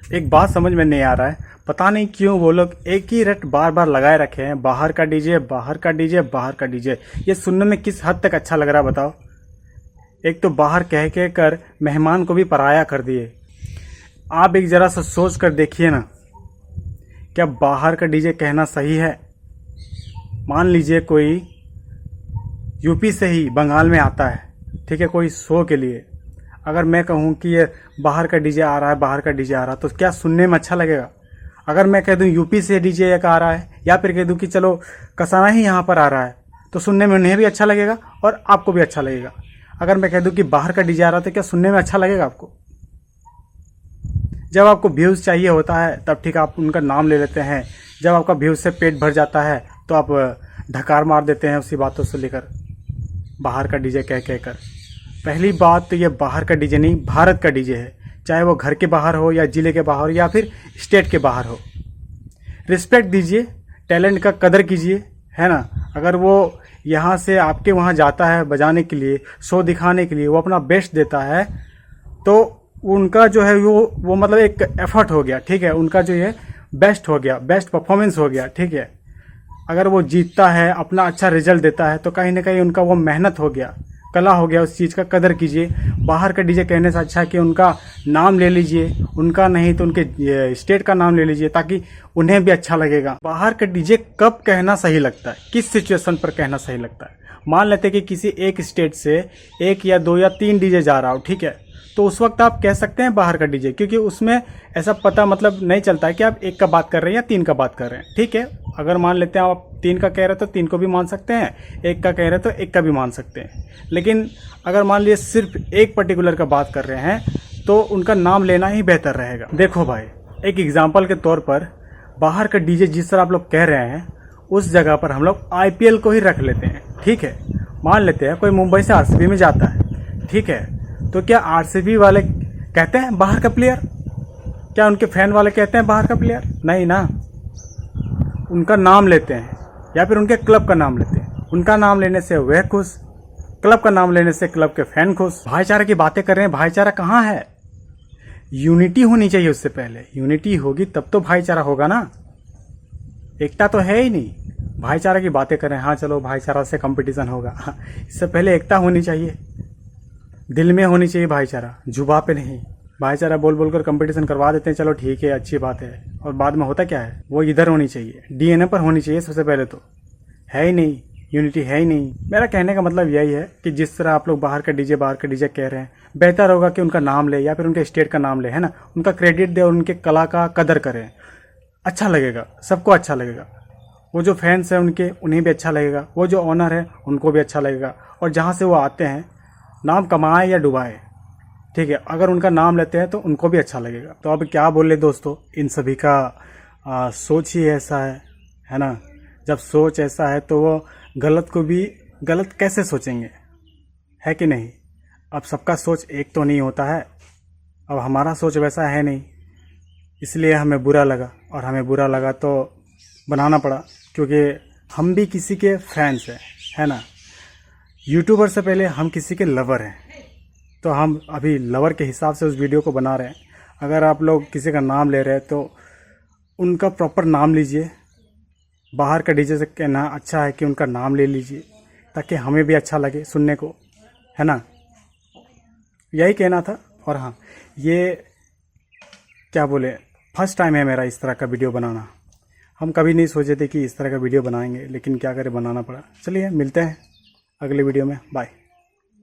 एक बात समझ में नहीं आ रहा है, पता नहीं क्यों वो लोग एक ही रट बार बार लगाए रखे हैं, बाहर का डीजे, बाहर का डीजे, बाहर का डीजे। ये सुनने में किस हद तक अच्छा लग रहा है बताओ। एक तो बाहर कह के कर मेहमान को भी पराया कर दिए। आप एक जरा सा सोच कर देखिए ना, क्या बाहर का डीजे कहना सही है? मान लीजिए कोई यूपी से ही बंगाल में आता है, ठीक है, कोई शो के लिए। अगर मैं कहूँ कि ये बाहर का डीजे आ रहा है, बाहर का डीजे आ रहा है, तो क्या सुनने में अच्छा लगेगा? अगर मैं कह दूँ यूपी से डीजे एक आ रहा है, या फिर कह दूँ कि चलो कसाना ही यहाँ पर आ रहा है, तो सुनने में उन्हें भी अच्छा लगेगा और आपको भी अच्छा लगेगा। अगर मैं कह दूँ कि बाहर का डीजे आ रहा है, तो क्या सुनने में अच्छा लगेगा आपको? जब आपको व्यूज़ चाहिए होता है तब ठीक आप उनका नाम ले लेते हैं, जब आपका व्यूज़ से पेट भर जाता है तो आप ढकार मार देते हैं उसी बातों से लेकर, बाहर का डीजे कह कर। पहली बात तो ये बाहर का डीजे नहीं, भारत का डीजे है। चाहे वो घर के बाहर हो या ज़िले के बाहर हो या फिर स्टेट के बाहर हो। रिस्पेक्ट दीजिए, टैलेंट का कदर कीजिए, है ना। अगर वो यहाँ से आपके वहाँ जाता है बजाने के लिए, शो दिखाने के लिए, वो अपना बेस्ट देता है, तो उनका जो है वो मतलब एक एफर्ट हो गया, ठीक है, उनका जो है बेस्ट हो गया, बेस्ट परफॉर्मेंस हो गया, ठीक है। अगर वो जीतता है, अपना अच्छा रिजल्ट देता है, तो कहीं ना कहीं उनका वो मेहनत हो गया, कला हो गया, उस चीज़ का कदर कीजिए। बाहर का डीजे कहने से अच्छा है कि उनका नाम ले लीजिए, उनका नहीं तो उनके स्टेट का नाम ले लीजिए, ताकि उन्हें भी अच्छा लगेगा। बाहर का डीजे कब कहना सही लगता है, किस सिचुएशन पर कहना सही लगता है? मान लेते हैं कि किसी एक स्टेट से 1 या 2 या 3 डीजे जा रहा हो, ठीक है, तो उस वक्त आप कह सकते हैं बाहर का डीजे, क्योंकि उसमें ऐसा पता मतलब नहीं चलता है कि आप 1 का बात कर रहे हैं या 3 का बात कर रहे हैं, ठीक है। अगर मान लेते हैं आप 3 का कह रहे हैं तो 3 को भी मान सकते हैं, 1 का कह रहे हैं तो 1 का भी मान सकते हैं। लेकिन अगर मान लीजिए सिर्फ एक पर्टिकुलर का बात कर रहे हैं, तो उनका नाम लेना ही बेहतर रहेगा। देखो भाई, एक एग्जाम्पल के तौर पर बाहर का डीजे जिस तरह आप लोग कह रहे हैं, उस जगह पर हम लोग IPL को ही रख लेते हैं, ठीक है। मान लेते हैं कोई मुंबई से RCB में जाता है, ठीक है, तो क्या RCB वाले कहते हैं बाहर का प्लेयर? क्या उनके फैन वाले कहते हैं बाहर का प्लेयर? नहीं ना। उनका नाम लेते हैं या फिर उनके क्लब का नाम लेते हैं। उनका नाम लेने से वह खुश, क्लब का नाम लेने से क्लब के फैन खुश। भाईचारा की बातें कर रहे हैं, भाईचारा कहाँ है? यूनिटी होनी चाहिए। उससे पहले यूनिटी होगी तब तो भाईचारा होगा ना। एकता तो है ही नहीं, भाईचारा की बातें कर रहे हैं। हाँ चलो भाईचारा से कंपटीशन होगा, इससे पहले एकता होनी चाहिए, दिल में होनी चाहिए भाईचारा, जुबा पे नहीं। भाईचारा बोल बोल कर कंपटीशन करवा देते हैं, चलो ठीक है, अच्छी बात है, और बाद में होता क्या है? वो इधर होनी चाहिए, DNA पर होनी चाहिए सबसे पहले। तो है ही नहीं, यूनिटी है ही नहीं। मेरा कहने का मतलब यही है कि जिस तरह आप लोग बाहर का डीजे कह रहे हैं, बेहतर होगा कि उनका नाम ले या फिर उनके स्टेट का नाम ले, है ना, उनका क्रेडिट दे और उनके कला का कदर करें। अच्छा लगेगा, सबको अच्छा लगेगा। वो जो फैंस हैं उनके, उन्हें भी अच्छा लगेगा, वो जो ऑनर है उनको भी अच्छा लगेगा, और जहाँ से वो आते हैं नाम कमाए या डुबाए, ठीक है, अगर उनका नाम लेते हैं तो उनको भी अच्छा लगेगा। तो अब क्या बोले दोस्तों, इन सभी का सोच ही ऐसा है ना। जब सोच ऐसा है तो वो गलत को भी गलत कैसे सोचेंगे, है कि नहीं। अब सबका सोच एक तो नहीं होता है, अब हमारा सोच वैसा है नहीं, इसलिए हमें बुरा लगा, और हमें बुरा लगा तो बनाना पड़ा, क्योंकि हम भी किसी के फैंस हैं, है ना। यूट्यूबर से पहले हम किसी के लवर हैं, तो हम अभी लवर के हिसाब से उस वीडियो को बना रहे हैं। अगर आप लोग किसी का नाम ले रहे हैं तो उनका प्रॉपर नाम लीजिए। बाहर का डीजे से कहना अच्छा है कि उनका नाम ले लीजिए, ताकि हमें भी अच्छा लगे सुनने को, है ना। यही कहना था। और हाँ, ये क्या बोले, फर्स्ट टाइम है मेरा इस तरह का वीडियो बनाना। हम कभी नहीं सोचे थे कि इस तरह का वीडियो बनाएंगे, लेकिन क्या करें, बनाना पड़ा। चलिए मिलते हैं अगले वीडियो में, बाय।